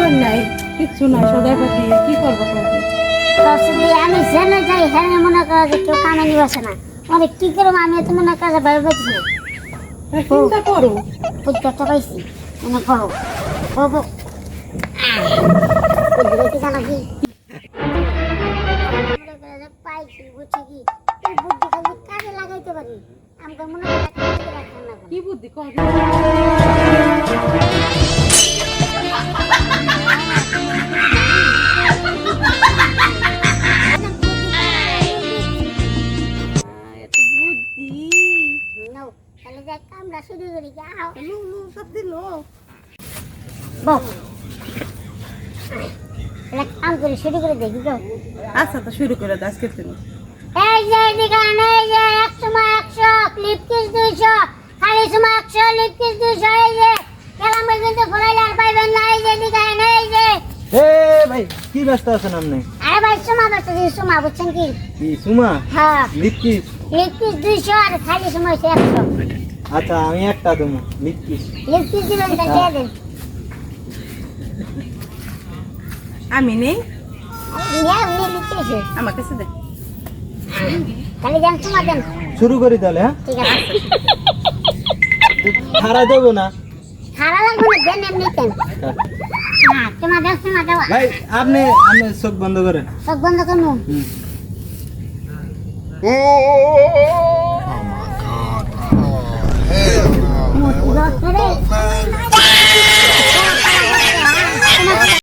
করার নাই, কিচ্ছু নাই, সদাই পাতি কি করবো তোমাকে? আমি জেনে যাই হ্যাঁ মনে করা যে কেউ কামে নিবাসে না, অনেক কি করবো আমি তো মনে করা ভাই পাচ্ছি না। চিন্তা করো। বুঝতে পাইছি মনে করো বাবু কি জানো কি পাইছি বুঝছি কি এই বুদ্ধি খালি কাজে লাগাইতে পারি আমাকে মনে হয় কাজে রাখেন না। কি বুদ্ধি কর? তাহলে যে কামরা শুরু করি যাও লু সব দিল। বস তাহলে কাম করে শুরু করে দেখি তো। আচ্ছা তো শুরু করে দাও আজকে তুমি। এই যে দোকান এই যে 100 ক্লিপ কিস 200 খালি সময় 100 লিপ কিস 200 এই যে কেলাম কিন্তু ফলাইলে আর পাইবেন না। এই যে দোকান এই যে এ ভাই কি ব্যস্ত আছেন আপনি? আরে ভাই সময় বসে দিন সময় বুঝছেন কি? কি সুমা হ্যাঁ লিপকিস? লিপ কিস 200 আর খালি সময় 100। আচ্ছা আমি একটা দেবো লিপকিস। লিপ কিস দিবেন তা দিয়ে দেন। আমি নেই, নিয়ে উনি লিপ কিস আমার কাছে দে। খালি দেন সময় দেন। শুরু করি তাহলে। হ্যাঁ ঠিক আছে খারা দেবো না খারাপ লাগবে না দেন এমনি দেন। হ্যাঁ তোমার দেন সময় দাও। ভাই, আপনি আপনি চোখ বন্ধ করেন। সব বন্ধ করুন। হুম। মোটি রস রে